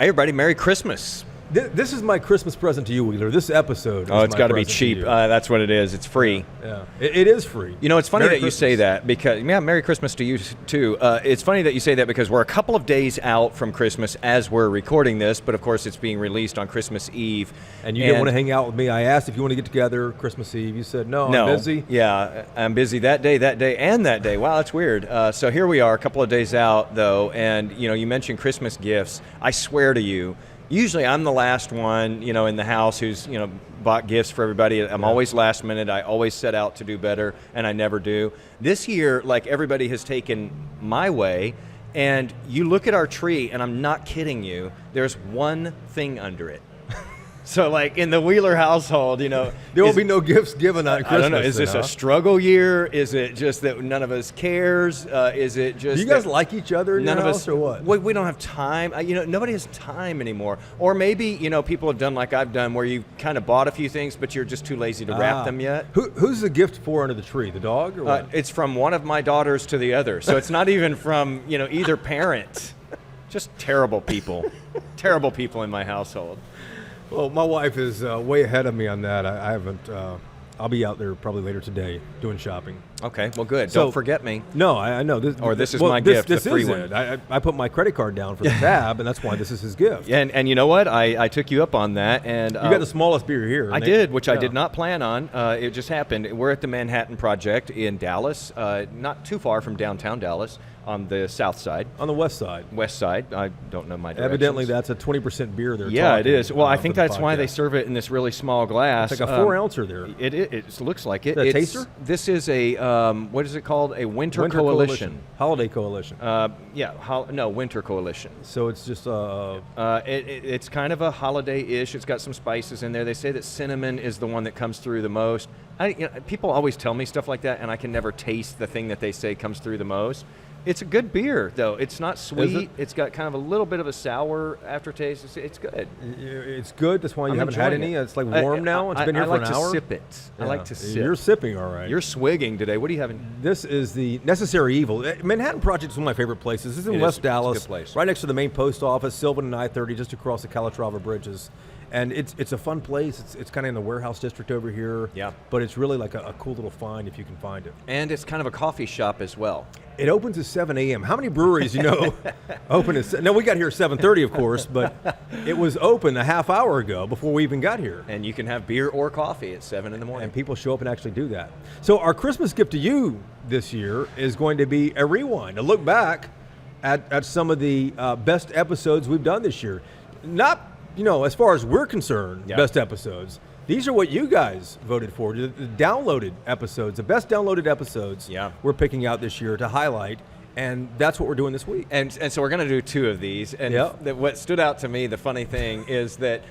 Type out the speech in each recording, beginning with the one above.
Hey, everybody, Merry Christmas. This is my Christmas present to you, Wheeler. This episode. Oh, it's got to be cheap. That's what it is. It's free. Yeah, it is free. You know, it's funny Merry that you say that because, Merry Christmas to you, too. It's funny that you say that because we're a couple of days out from Christmas as we're recording this, but of course it's being released on Christmas Eve. And you didn't want to hang out with me. I asked if you want to get together Christmas Eve. You said, no, I'm busy. Yeah, I'm busy that day, and that day. Wow, that's weird. So here we are, a couple of days out, though, and, you mentioned Christmas gifts. I swear to you, usually I'm the last one, in the house who's, bought gifts for everybody. I'm always last minute. I always set out to do better, and I never do. This year, like, everybody has taken my way, and you look at our tree, and I'm not kidding you, there's one thing under it. So, like, in the Wheeler household, there will be no gifts given on Christmas. I don't know. Is this a struggle year? Is it just that none of us cares? Is it just do you guys like each other in none your of house us, or what? We don't have time. Nobody has time anymore. Or maybe, people have done like I've done where you kind of bought a few things, but you're just too lazy to wrap them yet. Who's the gift for under the tree? The dog or what? It's from one of my daughters to the other. So it's not even from, either parent. Just terrible people. Terrible people in my household. Well, my wife is way ahead of me on that. I haven't. I'll be out there probably later today doing shopping. Okay, well, good. So, Don't forget me. No, I know. This is my gift, this the free is one. It. I put my credit card down for the tab, and that's why this is his gift. And you know what? I took you up on that. And you got the smallest beer here. I did, which I did not plan on. It just happened. We're at the Manhattan Project in Dallas, not too far from downtown Dallas, on the south side. On the west side. West side. I don't know my directions. Evidently, that's a 20% beer there. Yeah, it is. Well, I think that's why they serve it in this really small glass. It's like a 4-ouncer there. It looks like it. Is that a taster? This is a, what is it called? A Winter Coalition. Holiday Coalition. Winter Coalition. So it's just it's kind of a holiday-ish. It's got some spices in there. They say that cinnamon is the one that comes through the most. People always tell me stuff like that, and I can never taste the thing that they say comes through the most. It's a good beer, though. It's not sweet. It's got kind of a little bit of a sour aftertaste. It's good. It's good. That's why you haven't had any. It's like warm now. It's been here for an hour. I like to sip it. Yeah. I like to sip. You're sipping, all right. You're swigging today. What are you having? This is the Necessary Evil. Manhattan Project is one of my favorite places. This is in West Dallas, it's a good place. Right next to the main post office, Sylvan and I-30, just across the Calatrava bridges. And it's a fun place. It's kind of in the warehouse district over here. Yeah. But it's really like a cool little find if you can find it. And it's kind of a coffee shop as well. It opens at 7 a.m. How many breweries, open at... No, we got here at 7:30, of course, but it was open a half hour ago before we even got here. And you can have beer or coffee at 7 in the morning. And people show up and actually do that. So our Christmas gift to you this year is going to be a rewind, a look back at some of the best episodes we've done this year. Not, as far as we're concerned, best episodes. These are what you guys voted for, the downloaded episodes, the best downloaded episodes we're picking out this year to highlight, and that's what we're doing this week. And so we're going to do 2 of these, and what stood out to me, the funny thing, is that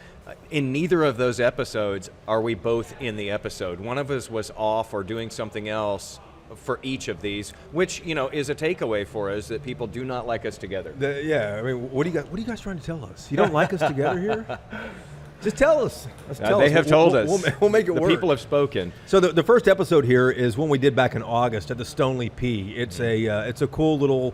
in neither of those episodes are we both in the episode. One of us was off or doing something else for each of these, which is a takeaway for us that people do not like us together. What are you guys trying to tell us? You don't like us together here? Just tell us. They have told us. We'll make it work. The people have spoken. So the first episode here is one we did back in August at the Stoneleigh P. It's a cool little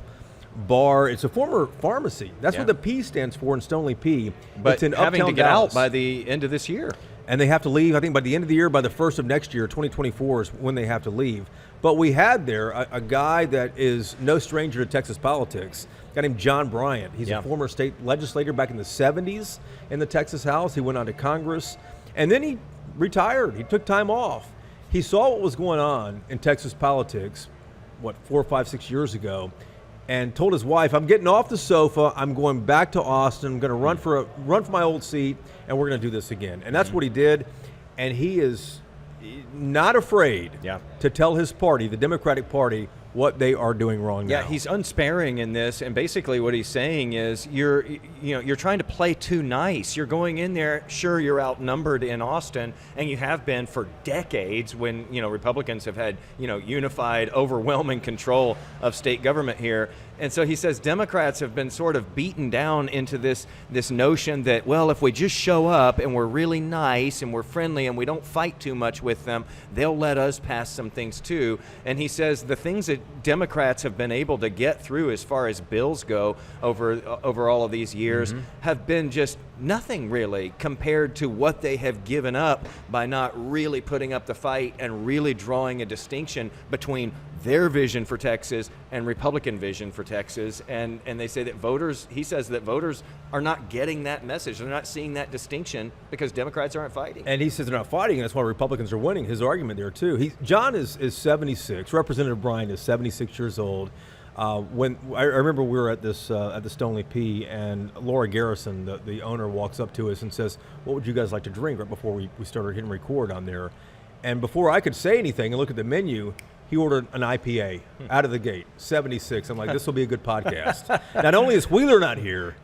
bar. It's a former pharmacy. That's what the P stands for in Stoneleigh P. But it's in having Uptown to get Dallas. out by the end of this year. And they have to leave, I think, by the end of the year, by the first of next year, 2024 is when they have to leave. But we had there a guy that is no stranger to Texas politics, a guy named John Bryant. He's a former state legislator back in the 70s in the Texas House. He went on to Congress, and then he retired. He took time off. He saw what was going on in Texas politics, 4, 5, 6 years ago, and told his wife, I'm getting off the sofa, I'm going back to Austin, I'm going to run for my old seat, and we're going to do this again. And that's what he did, and he is not afraid to tell his party, the Democratic Party, what they are doing wrong now. Yeah, he's unsparing in this, and basically what he's saying is you're trying to play too nice. You're going in there, sure, you're outnumbered in Austin, and you have been for decades when Republicans have had unified, overwhelming control of state government here. And so he says Democrats have been sort of beaten down into this notion that, well, if we just show up and we're really nice and we're friendly and we don't fight too much with them, they'll let us pass some things too. And he says the things that Democrats have been able to get through as far as bills go over all of these years have been just nothing really compared to what they have given up by not really putting up the fight and really drawing a distinction between their vision for Texas and Republican vision for Texas. And they say that he says that voters are not getting that message. They're not seeing that distinction because Democrats aren't fighting. And he says they're not fighting, and that's why Republicans are winning. His argument there, too. John is 76. Representative Bryant is 76 years old. When I remember we were at the Stoneleigh P, and Laura Garrison, the owner, walks up to us and says, "What would you guys like to drink?" Right before we started hitting record on there. And before I could say anything and look at the menu, he ordered an IPA out of the gate, 76. I'm like, this will be a good podcast. Not only is Wheeler not here,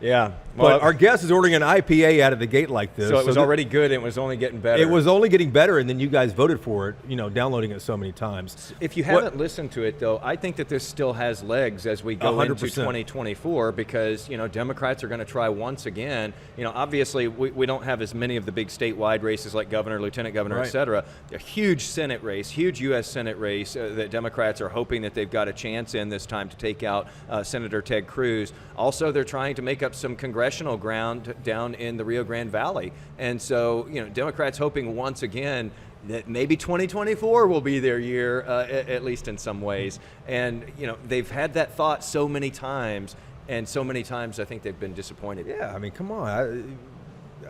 but our guest is ordering an IPA out of the gate like this. So it was already good. It was only getting better. It was only getting better, and then you guys voted for it, downloading it so many times. If you haven't listened to it, though, I think that this still has legs as we go 100%. Into 2024 because, Democrats are going to try once again. Obviously, we don't have as many of the big statewide races like governor, lieutenant governor, et cetera. A huge Senate race, huge U.S. Senate race that Democrats are hoping that they've got a chance in this time to take out Senator Ted Cruz. Also, they're trying to make up some congressional ground down in the Rio Grande Valley. And so, Democrats hoping once again that maybe 2024 will be their year, at least in some ways. And, they've had that thought so many times, and so many times I think they've been disappointed. Yeah, I mean, come on.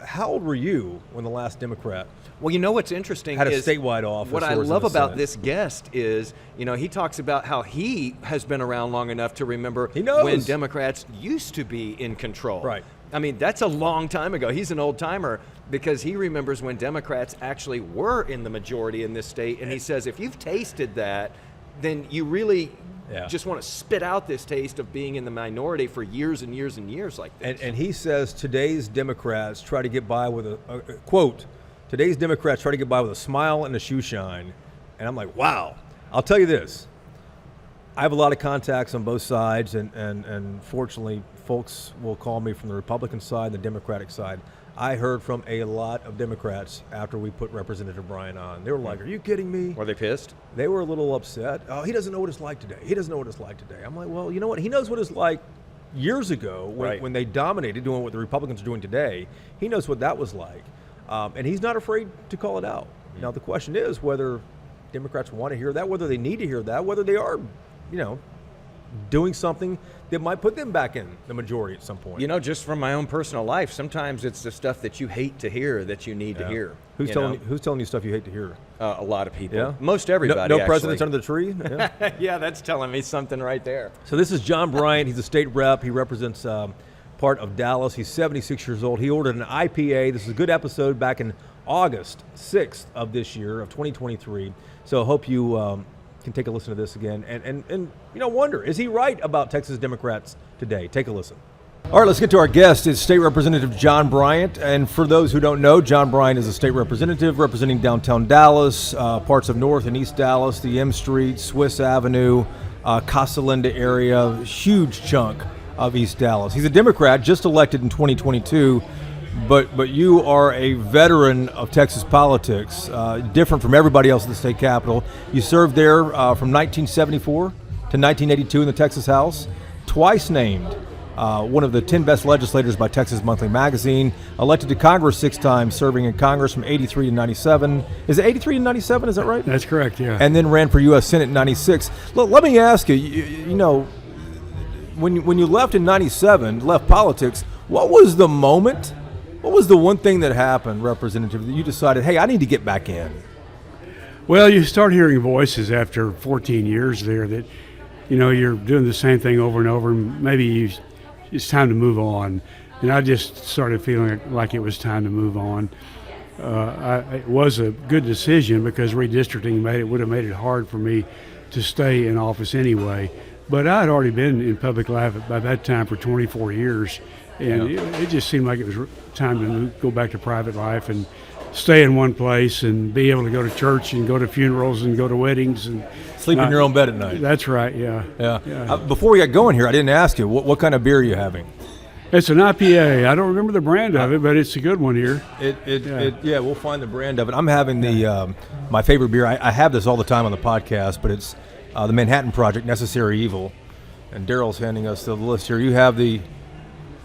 How old were you when the last Democrat what's interesting had a is statewide office? What I love about this guest is, he talks about how he has been around long enough to remember when Democrats used to be in control. Right. I mean, that's a long time ago. He's an old timer because he remembers when Democrats actually were in the majority in this state. And he says, if you've tasted that, then you really just want to spit out this taste of being in the minority for years and years and years like this. And he says today's Democrats try to get by with a quote, today's Democrats try to get by with a smile and a shoe shine. And I'm like, wow. I'll tell you this. I have a lot of contacts on both sides, and fortunately, folks will call me from the Republican side and the Democratic side. I heard from a lot of Democrats after we put Representative Bryant on. They were like, are you kidding me? Were they pissed? They were a little upset. Oh, he doesn't know what it's like today. He doesn't know what it's like today. I'm like, well, you know what? He knows what it's like years ago when they dominated doing what the Republicans are doing today. He knows what that was like. And he's not afraid to call it out. Now, the question is whether Democrats want to hear that, whether they need to hear that, whether they are, doing something that might put them back in the majority at some point. Just from my own personal life, sometimes it's the stuff that you hate to hear that you need to hear. Who's telling you stuff you hate to hear? A lot of people. Yeah? Most everybody, No presidents under the tree? Yeah. Yeah, that's telling me something right there. So this is John Bryant. He's a state rep. He represents part of Dallas. He's 76 years old. He ordered an IPA. This is a good episode back in August 6th of this year, of 2023. So I hope you can take a listen to this again and wonder, is he right about Texas Democrats today? Take a listen. All right, let's get to our guest. It's State Representative John Bryant. And for those who don't know, John Bryant is a state representative representing downtown Dallas, parts of North and East Dallas, the M Street, Swiss Avenue, Casa Linda area, huge chunk of East Dallas. He's a Democrat, just elected in 2022. But you are a veteran of Texas politics, different from everybody else at the state capitol. You served there from 1974 to 1982 in the Texas House, twice named one of the 10 best legislators by Texas Monthly Magazine, elected to Congress 6 times, serving in Congress from 83 to 97. Is it 83 to 97, is that right? That's correct, yeah. And then ran for U.S. Senate in 96. Look, let me ask you, when you left in 97, left politics, what was the moment? What was the one thing that happened, Representative, that you decided, hey, I need to get back in? Well, you start hearing voices after 14 years there that, you're doing the same thing over and over, and maybe it's time to move on. And I just started feeling like it was time to move on. It was a good decision because redistricting would have made it hard for me to stay in office anyway. But I had already been in public life by that time for 24 years. And it just seemed like it was time to go back to private life and stay in one place and be able to go to church and go to funerals and go to weddings and sleep in your own bed at night. That's right. Yeah. Yeah. Before we got going here, I didn't ask you what kind of beer are you having. It's an IPA. I don't remember the brand of it, but it's a good one here. We'll find the brand of it. I'm having the my favorite beer. I have this all the time on the podcast, but it's the Manhattan Project, Necessary Evil. And Daryl's handing us the list here. You have the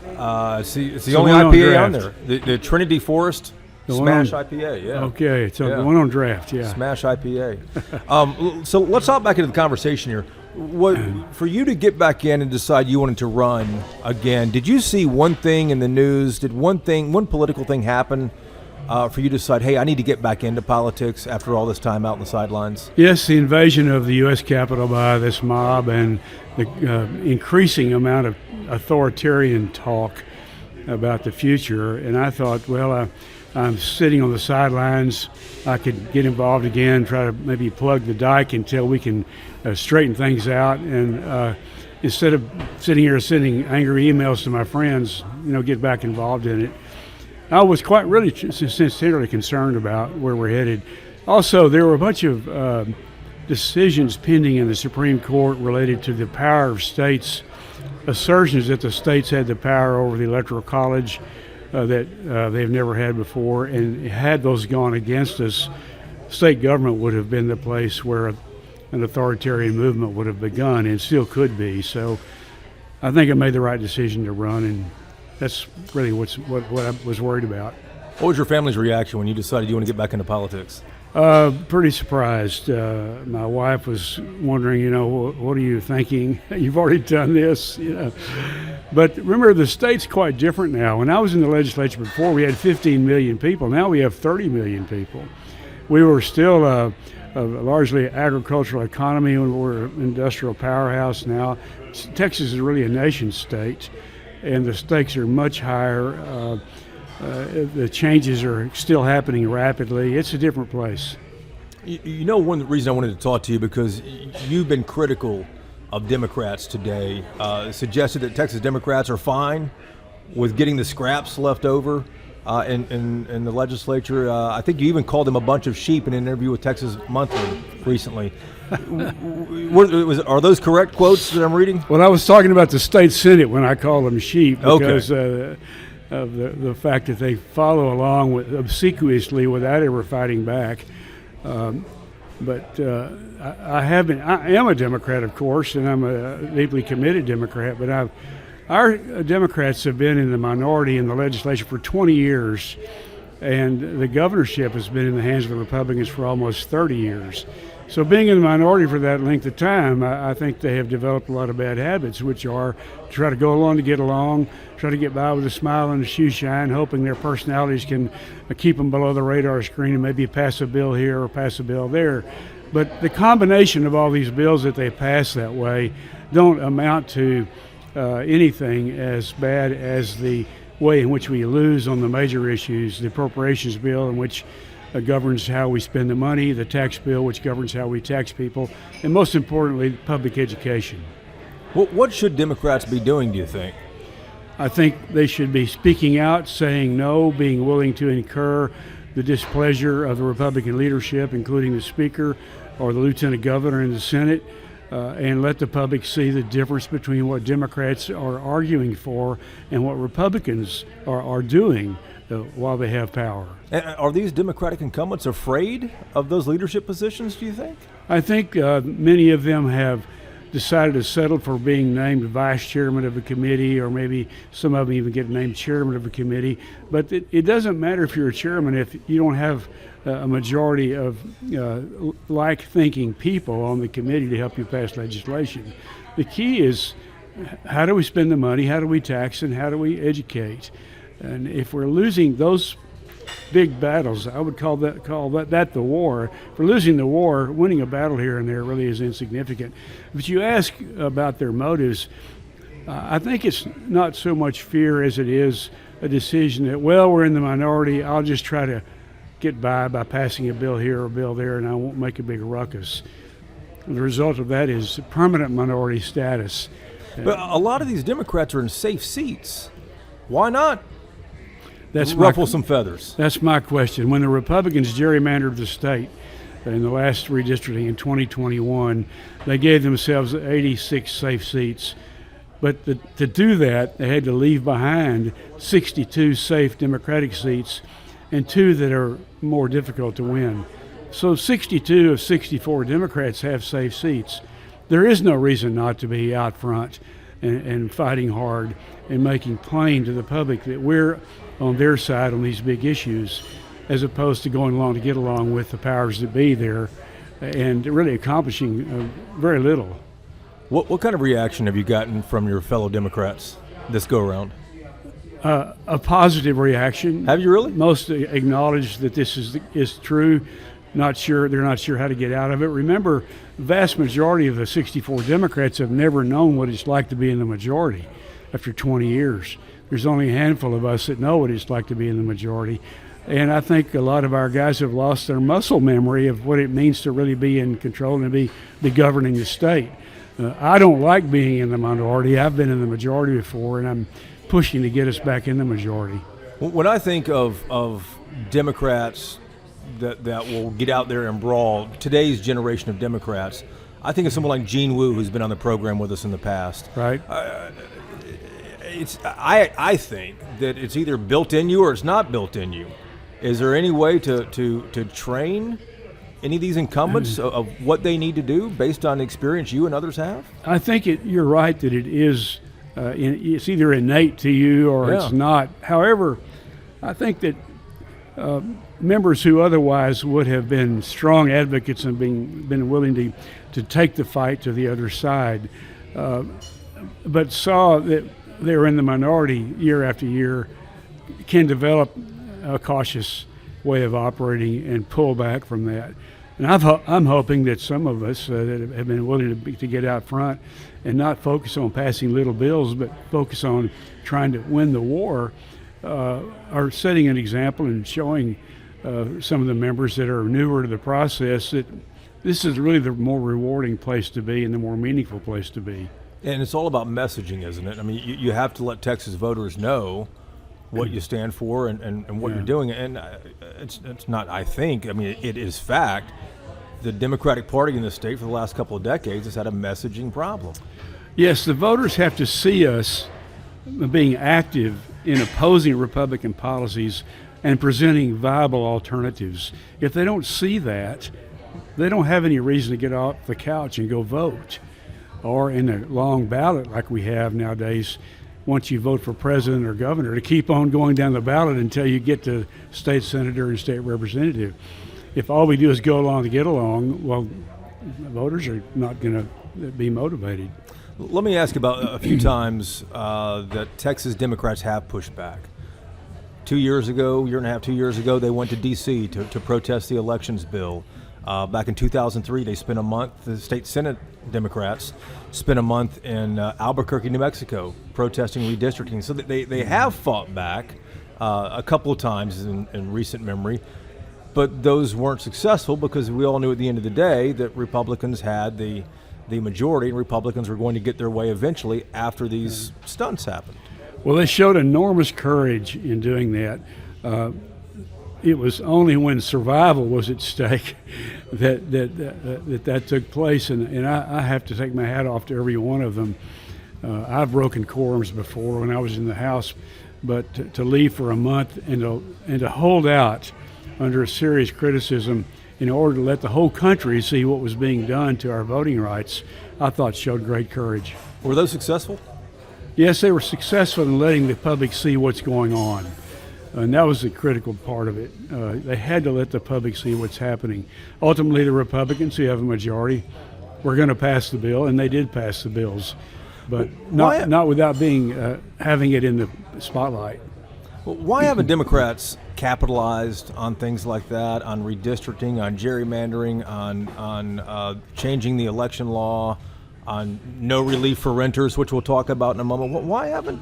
it's the only IPA on there. The Trinity Forest Smash IPA. Yeah. Okay, it's the one on draft. Yeah. Smash IPA. So let's hop back into the conversation here. For you to get back in and decide you wanted to run again, did you see one thing in the news? Did one political thing happen for you to decide, hey, I need to get back into politics after all this time out on the sidelines? Yes, the invasion of the U.S. Capitol by this mob and the increasing amount of authoritarian talk about the future. And I thought, well, I'm sitting on the sidelines. I could get involved again, try to maybe plug the dike until we can straighten things out. And instead of sitting here sending angry emails to my friends, get back involved in it. I was quite really sincerely concerned about where we're headed. Also, there were a bunch of decisions pending in the Supreme Court related to the power of states, assertions that the states had the power over the Electoral College that they've never had before. And had those gone against us, state government would have been the place where an authoritarian movement would have begun and still could be. So I think I made the right decision to run, and that's really what I was worried about. What was your family's reaction when you decided you want to get back into politics? Pretty surprised. My wife was wondering, what are you thinking? You've already done this, But remember, the state's quite different now. When I was in the legislature before, we had 15 million people. Now we have 30 million people. We were still a largely agricultural economy, and we're an industrial powerhouse now. Texas is really a nation state, and the stakes are much higher. The changes are still happening rapidly. It's a different place. One reason I wanted to talk to you, because you've been critical of Democrats today, suggested that Texas Democrats are fine with getting the scraps left over in the legislature. I think you even called them a bunch of sheep in an interview with Texas Monthly recently. Are those correct quotes that I'm reading? Well, I was talking about the state Senate when I called them sheep because of the fact that they follow along obsequiously without ever fighting back. But I am a Democrat, of course, and I'm a deeply committed Democrat. But our Democrats have been in the minority in the legislature for 20 years, and the governorship has been in the hands of the Republicans for almost 30 years. So being in the minority for that length of time, I think they have developed a lot of bad habits, which are try to go along to get along, try to get by with a smile and a shoe shine, hoping their personalities can keep them below the radar screen and maybe pass a bill here or pass a bill there. But the combination of all these bills that they pass that way don't amount to anything as bad as the way in which we lose on the major issues, the appropriations bill in which governs how we spend the money, the tax bill which governs how we tax people, and most importantly, public education. What should Democrats be doing, do you think? I think they should be speaking out, saying no, being willing to incur the displeasure of the Republican leadership, including the Speaker or the Lieutenant Governor in the Senate, and let the public see the difference between what Democrats are arguing for and what Republicans are doing while they have power. And are these Democratic incumbents afraid of those leadership positions, do you think? I think many of them have decided to settle for being named vice chairman of a committee, or maybe some of them even get named chairman of a committee. But it doesn't matter if you're a chairman if you don't have a majority of like-thinking people on the committee to help you pass legislation. The key is, how do we spend the money, how do we tax, and how do we educate? And if we're losing those big battles, I would call that the war. If we're losing the war, winning a battle here and there really is insignificant. But you ask about their motives, I think it's not so much fear as it is a decision that, well, we're in the minority, I'll just try to get by passing a bill here or a bill there, and I won't make a big ruckus. The result of that is permanent minority status. But a lot of these Democrats are in safe seats. Why not? ruffle some feathers. That's my question. When the Republicans gerrymandered the state in the last redistricting in 2021, they gave themselves 86 safe seats. But to do that, they had to leave behind 62 safe Democratic seats and 2 that are more difficult to win. So 62 of 64 Democrats have safe seats. There is no reason not to be out front and fighting hard and making plain to the public that we're on their side on these big issues, as opposed to going along to get along with the powers that be there and really accomplishing very little. What kind of reaction have you gotten from your fellow Democrats this go around? A positive reaction. Have you really? Most acknowledge that this is true. They're not sure how to get out of it. Remember, the vast majority of the 64 Democrats have never known what it's like to be in the majority after 20 years. There's only a handful of us that know what it's like to be in the majority. And I think a lot of our guys have lost their muscle memory of what it means to really be in control and be governing the state. I don't like being in the minority. I've been in the majority before, and I'm pushing to get us back in the majority. When I think of Democrats that will get out there and brawl, today's generation of Democrats, I think of someone like Gene Wu, who's been on the program with us in the past. Right. I think that it's either built in you or it's not built in you. Is there any way to train any of these incumbents of what they need to do based on the experience you and others have? I think you're right that it is. It's either innate to you or it's not. However, I think that members who otherwise would have been strong advocates and been willing to take the fight to the other side, but saw that they were in the minority year after year, can develop a cautious way of operating and pull back from that. And I'm hoping that some of us that have been willing to get out front and not focus on passing little bills, but focus on trying to win the war, are setting an example and showing some of the members that are newer to the process that this is really the more rewarding place to be and the more meaningful place to be. And it's all about messaging, isn't it? I mean, you have to let Texas voters know what you stand for and what you're doing. And it's not, I think, I mean, it is fact. The Democratic Party in the state for the last couple of decades has had a messaging problem. Yes, the voters have to see us being active in opposing Republican policies and presenting viable alternatives. If they don't see that, they don't have any reason to get off the couch and go vote. Or in a long ballot like we have nowadays, once you vote for president or governor, to keep on going down the ballot until you get to state senator and state representative. If all we do is go along to get along, well, voters are not going to be motivated. Let me ask about a few times that Texas Democrats have pushed back. 2 years ago, year and a half, 2 years ago, they went to D.C. to protest the elections bill. Back in 2003, they spent a month, the state Senate Democrats spent a month in Albuquerque, New Mexico, protesting redistricting. So they have fought back a couple of times in recent memory, but those weren't successful because we all knew at the end of the day that Republicans had the majority and Republicans were going to get their way eventually after these stunts happened. Well, they showed enormous courage in doing that. It was only when survival was at stake that took place, and I have to take my hat off to every one of them. I've broken quorums before when I was in the House, but to leave for a month and to hold out under a serious criticism in order to let the whole country see what was being done to our voting rights, I thought showed great courage. Were those successful? Yes, they were successful in letting the public see what's going on. And that was the critical part of it. They had to let the public see what's happening. Ultimately, the Republicans, who have a majority, were going to pass the bill, and they did pass the bills, but not without having it in the spotlight. Well, why haven't Democrats capitalized on things like that, on redistricting, on gerrymandering, on changing the election law, on no relief for renters, which we'll talk about in a moment? Why haven't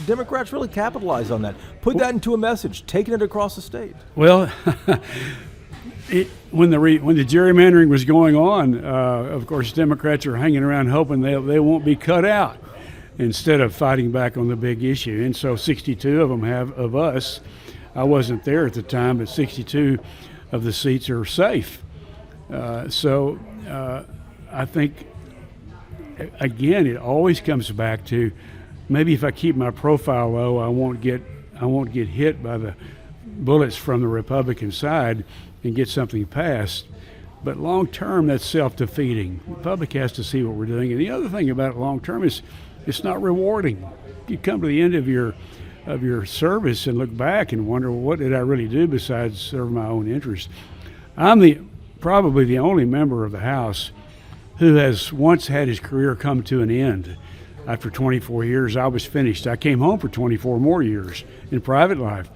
Democrats really capitalized on that? Put that into a message, taking it across the state. Well, when the gerrymandering was going on, of course, Democrats are hanging around hoping they won't be cut out. instead of fighting back on the big issue. And so 62 of them of us. I wasn't there at the time, but 62 of the seats are safe. So I think, again, it always comes back to maybe if I keep my profile low, I won't get hit by the bullets from the Republican side and get something passed. But long term, that's self-defeating. The public has to see what we're doing. And the other thing about it long term is it's not rewarding. You come to the end of your service and look back and wonder, well, what did I really do besides serve my own interest? I'm probably the only member of the House who has once had his career come to an end. After 24 years, I was finished. I came home for 24 more years in private life.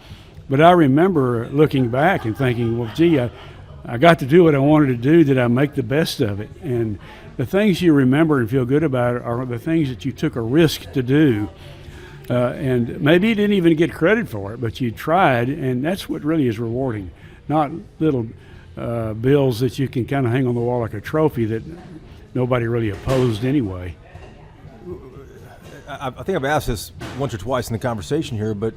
But I remember looking back and thinking, well, gee, I got to do what I wanted to do. Did I make the best of it? And the things you remember and feel good about are the things that you took a risk to do. And maybe you didn't even get credit for it, but you tried, and that's what really is rewarding, not little bills that you can kind of hang on the wall like a trophy that nobody really opposed anyway. I think I've asked this once or twice in the conversation here, but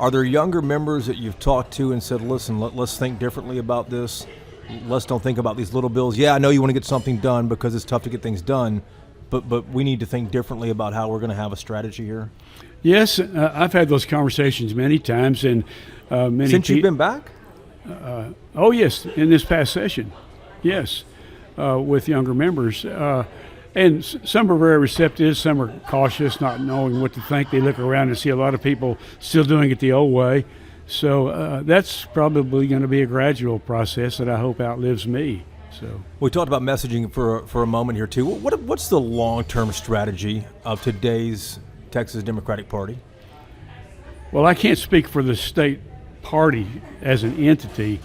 are there younger members that you've talked to and said, listen, let's think differently about this. Let's don't think about these little bills. Yeah, I know you want to get something done because it's tough to get things done, but we need to think differently about how we're going to have a strategy here. Yes, I've had those conversations many times. And since you've been back? Oh, yes, in this past session, yes, with younger members. And some are very receptive, some are cautious, not knowing what to think. They look around and see a lot of people still doing it the old way. So that's probably going to be a gradual process that I hope outlives me. So we talked about messaging for a moment here too. What's the long-term strategy of today's Texas Democratic Party? Well, I can't speak for the state party as an entity.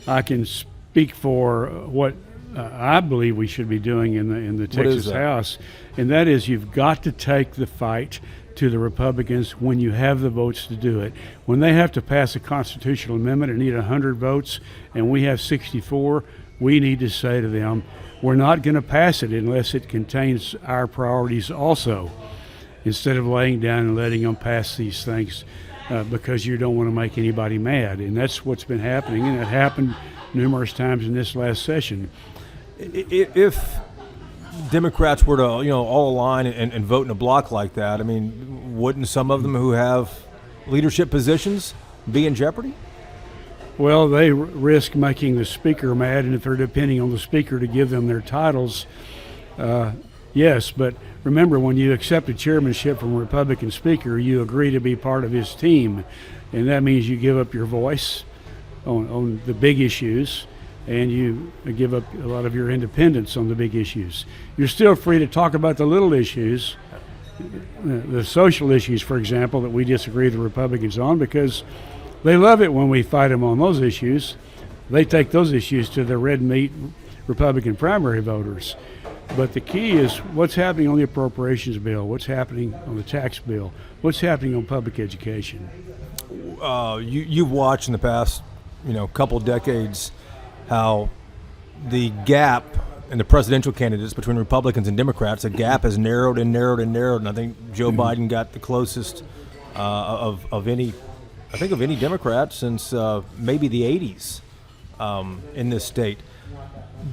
I can speak for what I believe we should be doing in the Texas House, and that is you've got to take the fight to the Republicans when you have the votes to do it. When they have to pass a constitutional amendment and need 100 votes, and we have 64, we need to say to them, we're not going to pass it unless it contains our priorities also, instead of laying down and letting them pass these things because you don't want to make anybody mad. And that's what's been happening, and it happened numerous times in this last session. If Democrats were to, all align and vote in a block like that, I mean, wouldn't some of them who have leadership positions be in jeopardy? Well, they risk making the speaker mad, and if they're depending on the speaker to give them their titles, yes. But remember, when you accept a chairmanship from a Republican speaker, you agree to be part of his team, and that means you give up your voice on the big issues, and you give up a lot of your independence on the big issues. You're still free to talk about the little issues, the social issues, for example, that we disagree with the Republicans on, because they love it when we fight them on those issues. They take those issues to the red meat Republican primary voters. But the key is what's happening on the appropriations bill, what's happening on the tax bill, what's happening on public education. You've watched in the past, couple decades how the gap in the presidential candidates between Republicans and Democrats, the gap has narrowed and narrowed and narrowed, and I think Joe Biden got the closest of any Democrat since maybe the 80s in this state.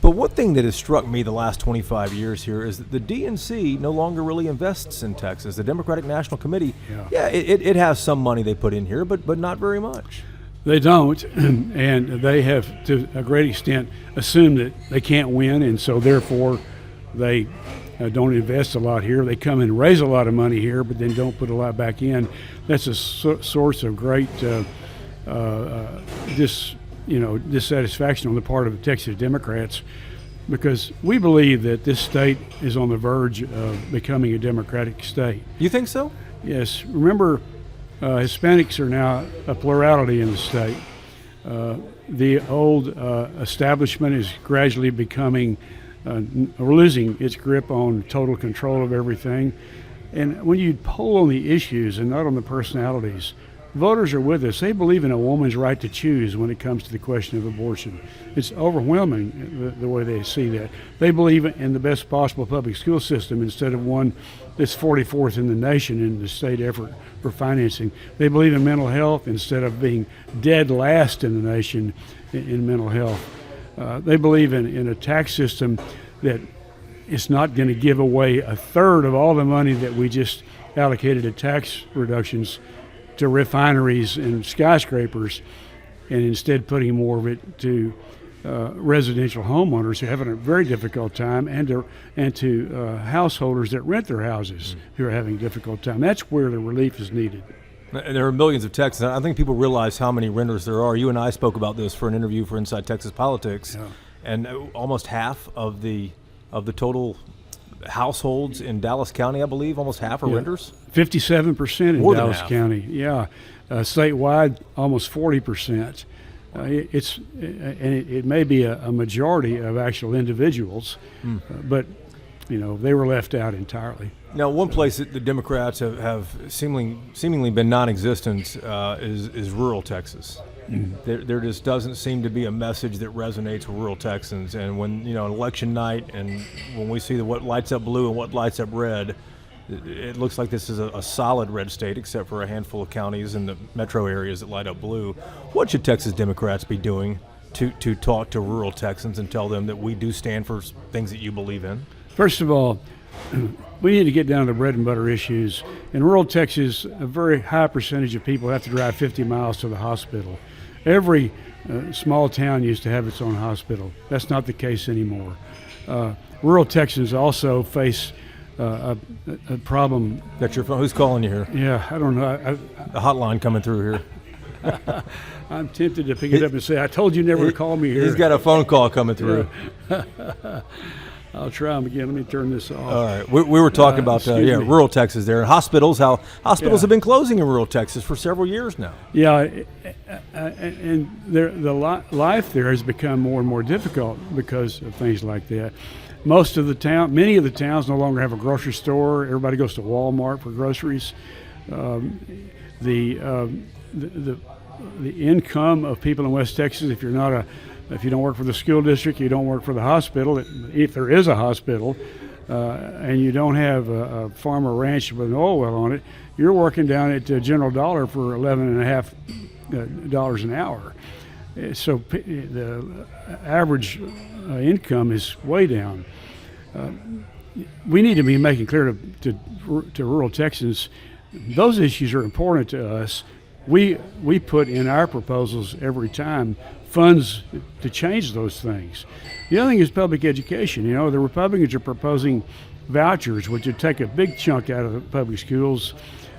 But one thing that has struck me the last 25 years here is that the DNC no longer really invests in Texas. The Democratic National Committee, it has some money they put in here, but not very much. They don't, and they have, to a great extent, assumed that they can't win, and so therefore they don't invest a lot here. They come and raise a lot of money here, but then don't put a lot back in. That's a source of great dissatisfaction on the part of the Texas Democrats, because we believe that this state is on the verge of becoming a Democratic state. You think so? Yes. Remember, Hispanics are now a plurality in the state. The old establishment is gradually becoming, losing its grip on total control of everything. And when you poll on the issues and not on the personalities, voters are with us. They believe in a woman's right to choose when it comes to the question of abortion. It's overwhelming the way they see that. They believe in the best possible public school system instead of one that's 44th in the nation in the state effort for financing. They believe in mental health instead of being dead last in the nation in mental health. They believe in a tax system that is not going to give away a third of all the money that we just allocated to tax reductions to refineries and skyscrapers, and instead putting more of it to residential homeowners who are having a very difficult time, and to householders that rent their houses who are having a difficult time. That's where the relief is needed. And there are millions of Texans. I think people realize how many renters there are. You and I spoke about this for an interview for Inside Texas Politics, and almost half of the total households in Dallas County, I believe, almost half are renters. 57% in More than Dallas half. County. Yeah, statewide, almost 40%. It may be a majority of actual individuals, but they were left out entirely. Now, one place that the Democrats have seemingly been non-existent is rural Texas. There just doesn't seem to be a message that resonates with rural Texans. And when election night, and when we see what lights up blue and what lights up red, it looks like this is a solid red state, except for a handful of counties in the metro areas that light up blue. What should Texas Democrats be doing to talk to rural Texans and tell them that we do stand for things that you believe in? First of all, we need to get down to the bread and butter issues. In rural Texas, a very high percentage of people have to drive 50 miles to the hospital. Every small town used to have its own hospital. That's not the case anymore. Rural Texans also face a problem. That's your phone. Who's calling you here? Yeah, I don't know. The hotline coming through here. I'm tempted to pick it up and say, I told you never to call me here. He's got a phone call coming through. I'll try them again. Let me turn this off. All right. We were talking about rural Texas there, and hospitals, how hospitals have been closing in rural Texas for several years now. Yeah, and life there has become more and more difficult because of things like that. Many of the towns no longer have a grocery store. Everybody goes to Walmart for groceries. The income of people in West Texas, if you don't work for the school district, you don't work for the hospital, if there is a hospital, and you don't have a farm or ranch with an oil well on it, you're working down at General Dollar for $11.50 an hour. So the average income is way down. We need to be making clear to rural Texans, those issues are important to us. We put in our proposals every time funds to change those things. The other thing is public education. The Republicans are proposing vouchers, which would take a big chunk out of the public schools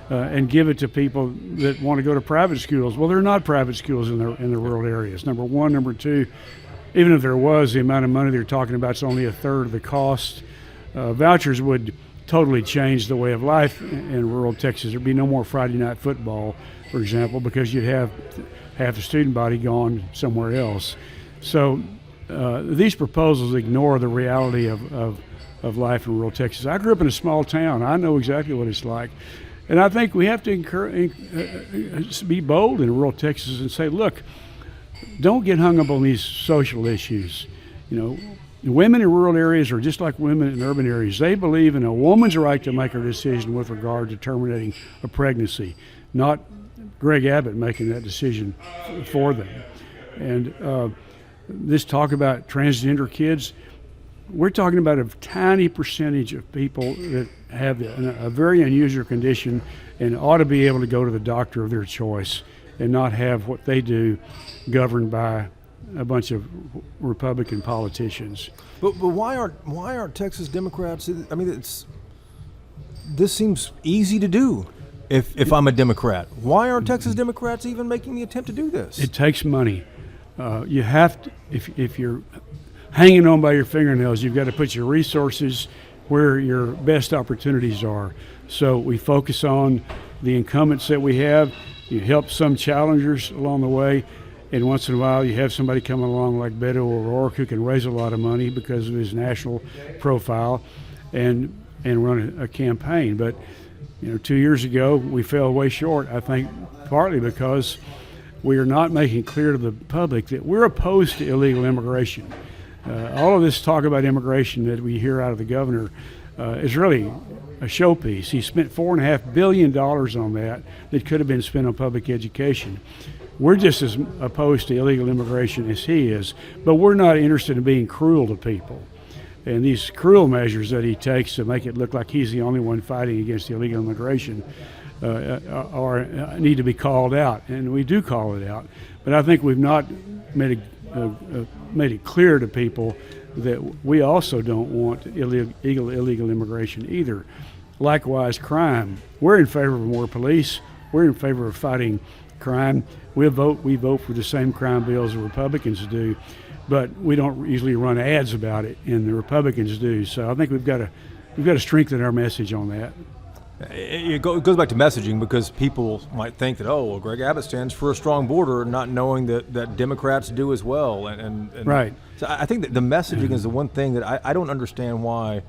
and give it to people that want to go to private schools. Well, there are not private schools in the rural areas, number one. Number two, even if there was, the amount of money they're talking about is only a third of the cost. Vouchers would totally change the way of life in rural Texas. There'd be no more Friday night football, for example, because you'd have half the student body gone somewhere else. So these proposals ignore the reality of life in rural Texas. I grew up in a small town. I know exactly what it's like. And I think we have to be bold in rural Texas and say, look, don't get hung up on these social issues. Women in rural areas are just like women in urban areas. They believe in a woman's right to make her decision with regard to terminating a pregnancy, not Greg Abbott making that decision for them. And this talk about transgender kids, we're talking about a tiny percentage of people that have a very unusual condition and ought to be able to go to the doctor of their choice and not have what they do governed by a bunch of Republican politicians. But why aren't Texas Democrats? I mean, this seems easy to do. If I'm a Democrat, why aren't Texas Democrats even making the attempt to do this? It takes money. You have to, if you're hanging on by your fingernails, you've got to put your resources where your best opportunities are. So we focus on the incumbents that we have. You help some challengers along the way, and once in a while you have somebody come along like Beto O'Rourke who can raise a lot of money because of his national profile and run a campaign. But 2 years ago we fell way short. I think partly because we are not making clear to the public that we're opposed to illegal immigration. All of this talk about immigration that we hear out of the governor is really a showpiece. He spent $4.5 billion on that could have been spent on public education. We're just as opposed to illegal immigration as he is, but we're not interested in being cruel to people. And these cruel measures that he takes to make it look like he's the only one fighting against illegal immigration need to be called out, and we do call it out. But I think we've not made it clear to people that we also don't want illegal immigration either. Likewise, crime. We're in favor of more police. We're in favor of fighting crime. We vote for the same crime bills the Republicans do, but we don't usually run ads about it, and the Republicans do. So I think we've got to strengthen our message on that. It goes back to messaging, because people might think that, Greg Abbott stands for a strong border, not knowing that Democrats do as well. And right. So I think that the messaging is the one thing that I don't understand why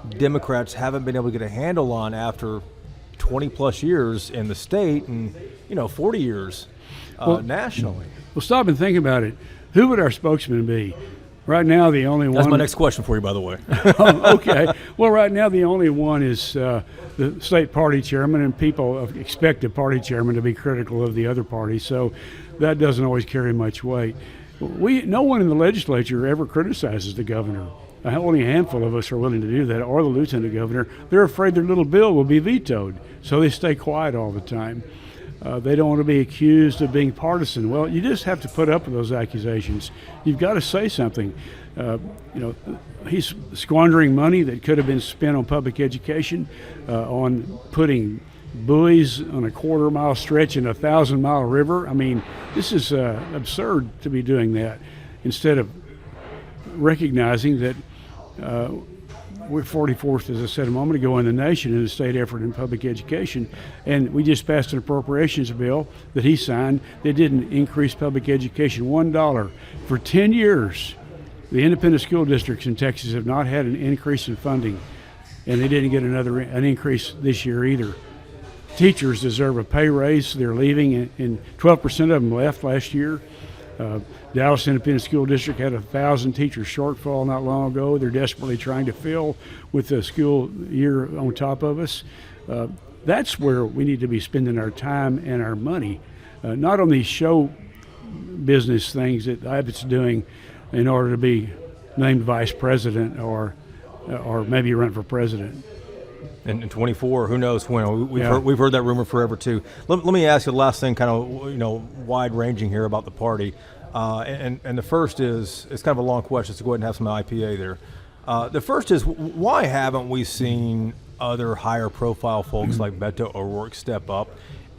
Democrats haven't been able to get a handle on after 20 plus years in the state and 40 years nationally. Well, stop and think about it. Who would our spokesman be? Right now, the only one. That's my next question for you, by the way. Oh, okay. Well, right now, the only one is the state party chairman, and people expect the party chairman to be critical of the other party, so that doesn't always carry much weight. No one in the legislature ever criticizes the governor. Only a handful of us are willing to do that, or the lieutenant governor. They're afraid their little bill will be vetoed, so they stay quiet all the time. They don't want to be accused of being partisan. Well, you just have to put up with those accusations. You've got to say something. He's squandering money that could have been spent on public education, on putting buoys on a quarter-mile stretch in a 1,000-mile river. I mean, this is absurd to be doing that, instead of recognizing that we're 44th, as I said a moment ago, in the nation in the state effort in public education. And we just passed an appropriations bill that he signed that didn't increase public education $1. For 10 years, the independent school districts in Texas have not had an increase in funding, and they didn't get an increase this year either. Teachers deserve a pay raise. They're leaving, and 12% of them left last year. Dallas Independent School District had 1,000 teachers shortfall not long ago. They're desperately trying to fill with the school year on top of us. That's where we need to be spending our time and our money, not on these show business things that Abbott's doing in order to be named vice president or maybe run for president. And in 24, who knows when? We've heard that rumor forever too. Let me ask you the last thing, kind of wide ranging here about the party, and the first is, it's kind of a long question, so go ahead and have some IPA there. The first is, why haven't we seen other higher profile folks like Beto O'Rourke step up?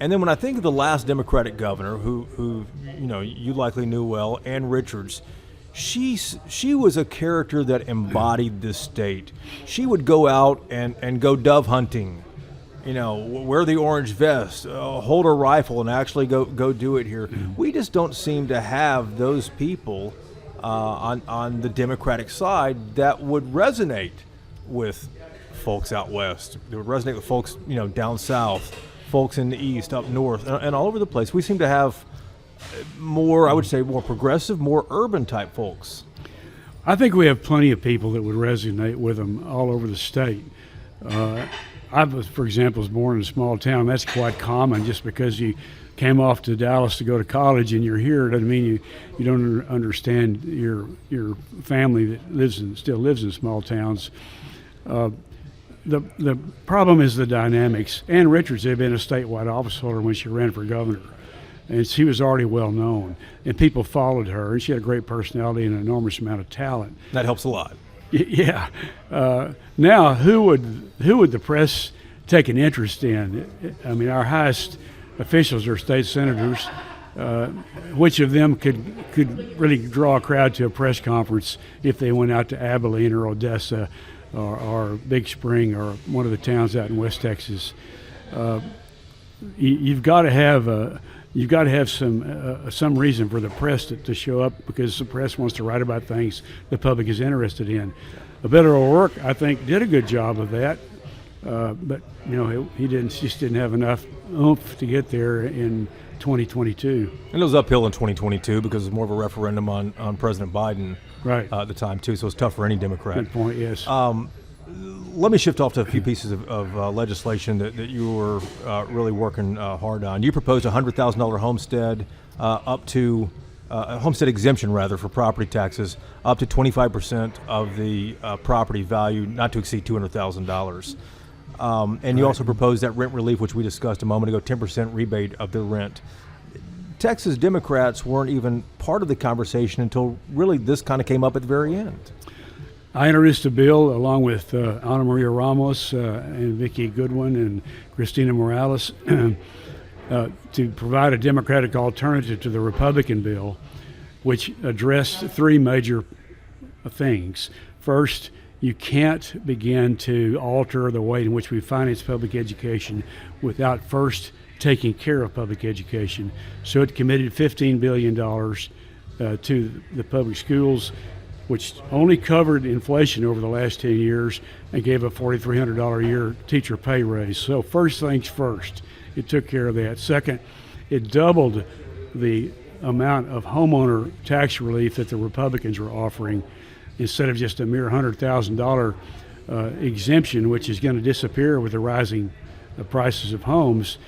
And then when I think of the last Democratic governor, who you likely knew well, Ann Richards. She was a character that embodied this state. She would go out and go dove hunting, wear the orange vest, hold a rifle, and actually go do it here. We just don't seem to have those people on the Democratic side that would resonate with folks out west. That would resonate with folks down south, folks in the east, up north, and all over the place. We seem to have more, I would say, more progressive, more urban type folks. I think we have plenty of people that would resonate with them all over the state. I, for example, was born in a small town. That's quite common. Just because you came off to Dallas to go to college and you're here doesn't mean you don't understand your family that still lives in small towns. The problem is the dynamics. Ann Richards had been a statewide office holder when she ran for governor. And she was already well known, and people followed her, and she had a great personality and an enormous amount of talent. That helps a lot. Yeah. Now, who would the press take an interest in? I mean, our highest officials are state senators. Which of them could really draw a crowd to a press conference if they went out to Abilene or Odessa or Big Spring or one of the towns out in West Texas? You've got to have some reason for the press to show up, because the press wants to write about things the public is interested in. Beto O'Rourke, I think, did a good job of that. but he just didn't have enough oomph to get there in 2022. And it was uphill in 2022 because it was more of a referendum on President Biden at the time, too, so it's tough for any Democrat. Good point, yes. Let me shift off to a few pieces of legislation that you were really working hard on. You proposed a $100,000 homestead up to a homestead exemption, rather, for property taxes up to 25% of the property value, not to exceed $200,000. And you also proposed that rent relief, which we discussed a moment ago, 10% rebate of the rent. Texas Democrats weren't even part of the conversation until really this kind of came up at the very end. I introduced a bill along with Ana Maria Ramos and Vicki Goodwin and Christina Morales to provide a Democratic alternative to the Republican bill, which addressed three major things. First, you can't begin to alter the way in which we finance public education without first taking care of public education. So it committed $15 billion to the public schools, which only covered inflation over the last 10 years and gave a $4,300 a year teacher pay raise. So first things first, it took care of that. Second, it doubled the amount of homeowner tax relief that the Republicans were offering instead of just a mere $100,000 exemption, which is going to disappear with the rising prices of homes.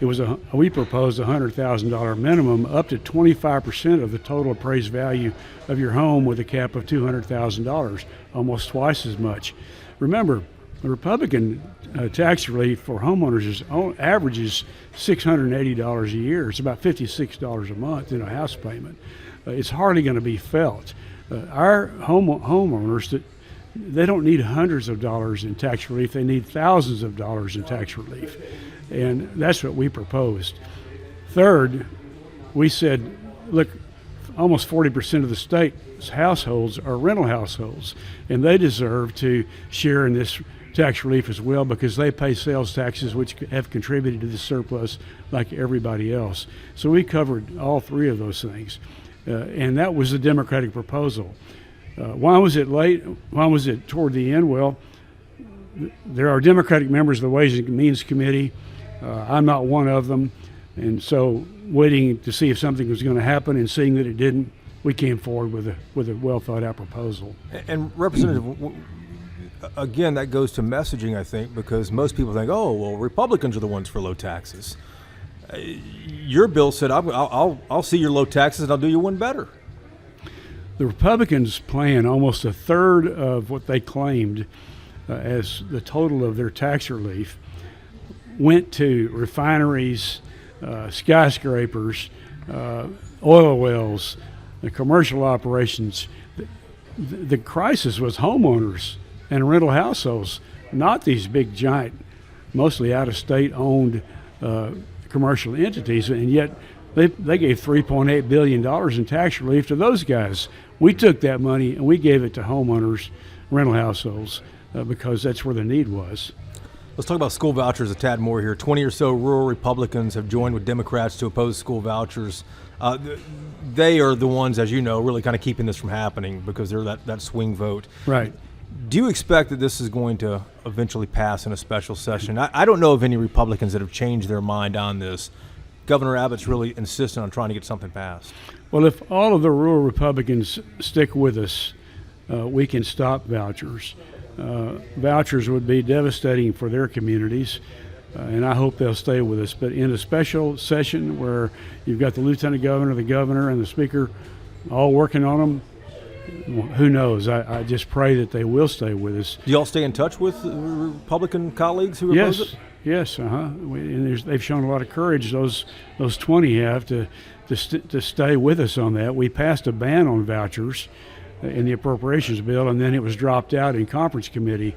We proposed a $100,000 minimum up to 25% of the total appraised value of your home with a cap of $200,000, almost twice as much. Remember, the Republican tax relief for homeowners averages $680 a year. It's about $56 a month in a house payment. It's hardly going to be felt. Our homeowners, they don't need hundreds of dollars in tax relief. They need thousands of dollars in tax relief. And that's what we proposed. Third, we said, look, almost 40% of the state's households are rental households, and they deserve to share in this tax relief as well because they pay sales taxes which have contributed to the surplus like everybody else. So we covered all three of those things, and that was the Democratic proposal. Why was it late? Why was it toward the end? Well, there are Democratic members of the Ways and Means Committee. I'm not one of them, and so waiting to see if something was going to happen and seeing that it didn't, we came forward with a well thought out proposal. And Representative, again, that goes to messaging, I think, because most people think, oh, well, Republicans are the ones for low taxes. Your bill said, I'll see your low taxes and I'll do you one better. The Republicans' plan, almost a third of what they claimed as the total of their tax relief, went to refineries, skyscrapers, oil wells, the commercial operations. The crisis was homeowners and rental households, not these big, giant, mostly out-of-state owned commercial entities, and yet they gave $3.8 billion in tax relief to those guys. We took that money and we gave it to homeowners, rental households, because that's where the need was. Let's talk about school vouchers a tad more here. 20 or so rural Republicans have joined with Democrats to oppose school vouchers. They are the ones, as you know, really kind of keeping this from happening because they're that swing vote. Right. Do you expect that this is going to eventually pass in a special session? I don't know of any Republicans that have changed their mind on this. Governor Abbott's really insistent on trying to get something passed. Well, if all of the rural Republicans stick with us, we can stop vouchers. Vouchers would be devastating for their communities, and I hope they'll stay with us. But in a special session where you've got the lieutenant governor, the governor, and the speaker all working on them, who knows? I just pray that they will stay with us. Do y'all stay in touch with Republican colleagues who oppose it? Yes, and they've shown a lot of courage. Those 20 have to stay with us on that. We passed a ban on vouchers in the appropriations bill, and then it was dropped out in conference committee.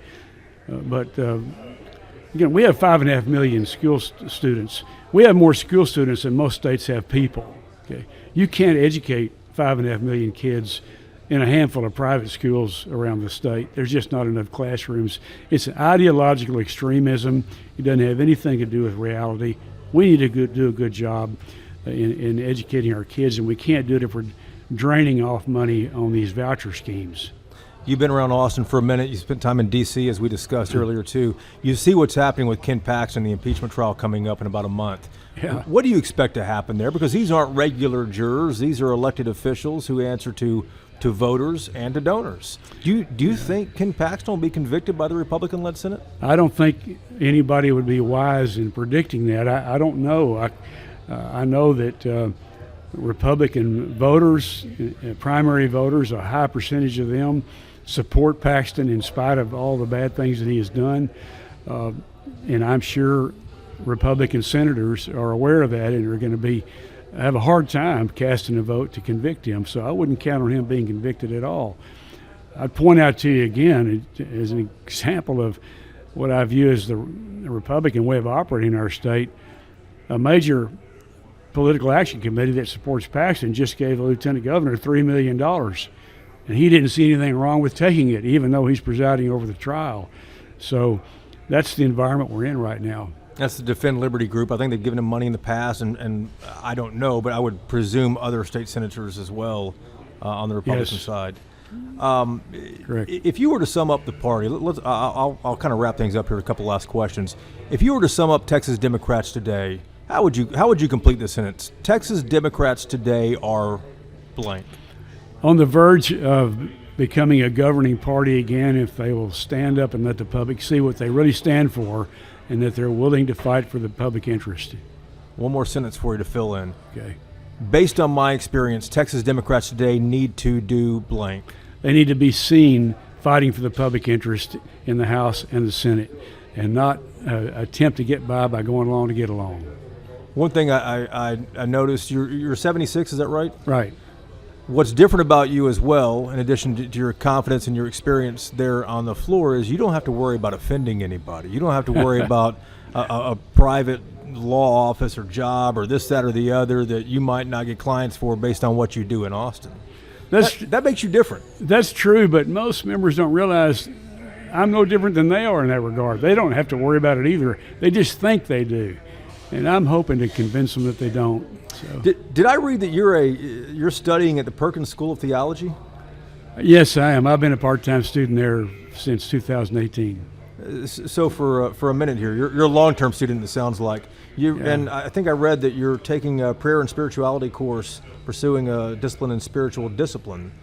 But again, we have 5.5 million school students. We have more school students than most states have people. Okay, you can't educate 5.5 million kids in a handful of private schools around the state. There's just not enough classrooms. It's an ideological extremism. It doesn't have anything to do with reality. We need to do a good job in educating our kids, and we can't do it if we're draining off money on these voucher schemes. You've been around Austin for a minute. You spent time in D.C., as we discussed earlier, too. You see what's happening with Ken Paxton, the impeachment trial coming up in about a month. Yeah. What do you expect to happen there? Because these aren't regular jurors. These are elected officials who answer to voters and to donors. Do you think Ken Paxton will be convicted by the Republican-led Senate? I don't think anybody would be wise in predicting that. I don't know. I know that Republican voters, primary voters, a high percentage of them support Paxton in spite of all the bad things that he has done. And I'm sure Republican senators are aware of that and are going to have a hard time casting a vote to convict him. So I wouldn't count on him being convicted at all. I'd point out to you again, as an example of what I view as the Republican way of operating in our state, a major political action committee that supports Paxton just gave the lieutenant governor $3 million. And he didn't see anything wrong with taking it, even though he's presiding over the trial. So that's the environment we're in right now. That's the Defend Liberty group. I think they've given him money in the past, and I don't know, but I would presume other state senators as well on the Republican side. Correct. If you were to sum up the party, I'll kind of wrap things up here with a couple last questions. If you were to sum up Texas Democrats today, how would you complete the sentence? Texas Democrats today are blank. On the verge of becoming a governing party again, if they will stand up and let the public see what they really stand for, and that they're willing to fight for the public interest. One more sentence for you to fill in. Okay. Based on my experience, Texas Democrats today need to do blank. They need to be seen fighting for the public interest in the House and the Senate, and not attempt to get by going along to get along. One thing I noticed, you're 76, is that right? Right. What's different about you as well, in addition to your confidence and your experience there on the floor, is you don't have to worry about offending anybody. You don't have to worry about a private law office or job or this, that, or the other that you might not get clients for based on what you do in Austin. That makes you different. That's true, but most members don't realize I'm no different than they are in that regard. They don't have to worry about it either. They just think they do. And I'm hoping to convince them that they don't. So. Did I read that you're studying at the Perkins School of Theology? Yes, I am. I've been a part-time student there since 2018. So for a minute here, you're a long-term student. It sounds like and I think I read that you're taking a prayer and spirituality course, pursuing a discipline in spiritual discipline.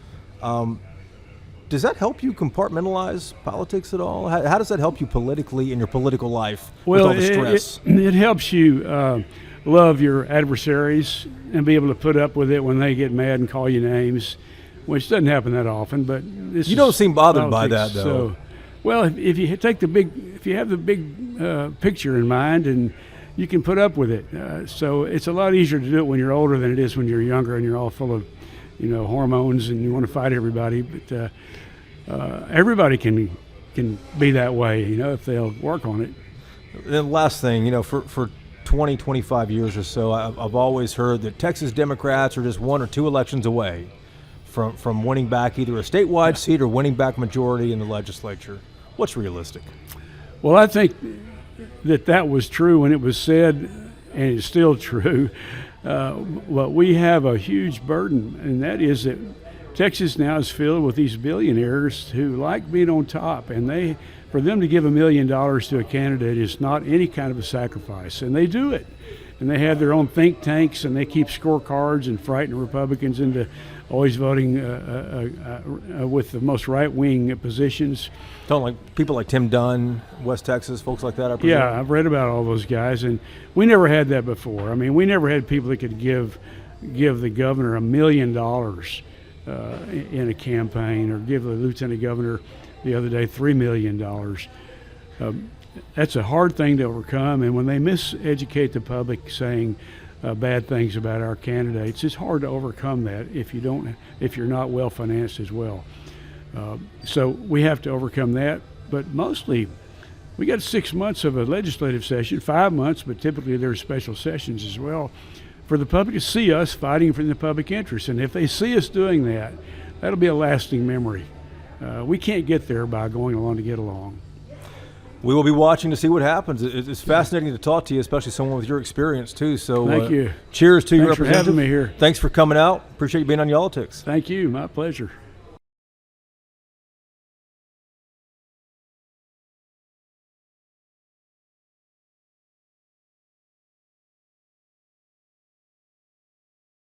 Does that help you compartmentalize politics at all? How does that help you politically in your political life with all the stress? It helps you love your adversaries and be able to put up with it when they get mad and call you names, which doesn't happen that often. But you don't seem bothered by that, though. So, well, if you have the big picture in mind, and you can put up with it. So it's a lot easier to do it when you're older than it is when you're younger and you're all full of, hormones and you want to fight everybody. But everybody can be that way, if they'll work on it. And then last thing, for 20, 25 years or so, I've always heard that Texas Democrats are just one or two elections away from winning back either a statewide seat or winning back majority in the legislature. What's realistic? Well, I think that was true when it was said, and it's still true. But we have a huge burden, and that is that Texas now is filled with these billionaires who like being on top, and for them to give $1 million to a candidate is not any kind of a sacrifice, and they do it. And they have their own think tanks, and they keep scorecards and frighten Republicans into always voting with the most right-wing positions. Don't like people like Tim Dunn, West Texas, folks like that, I presume? Yeah, I've read about all those guys, and we never had that before. I mean, we never had people that could give the governor $1 million in a campaign, or give the lieutenant governor the other day $3 million. That's a hard thing to overcome, and when they miseducate the public saying bad things about our candidates, it's hard to overcome that if you're not well financed as well. So we have to overcome that, but mostly we got 6 months of a legislative session, 5 months, but typically there's special sessions as well, for the public to see us fighting for the public interest. And if they see us doing that, that'll be a lasting memory. We can't get there by going along to get along. We will be watching to see what happens. It's fascinating to talk to you, especially someone with your experience, too. So thank you. Cheers to you, Representative. Thanks for having me here. Thanks for coming out. Appreciate you being on Yall-itics. Thank you. My pleasure.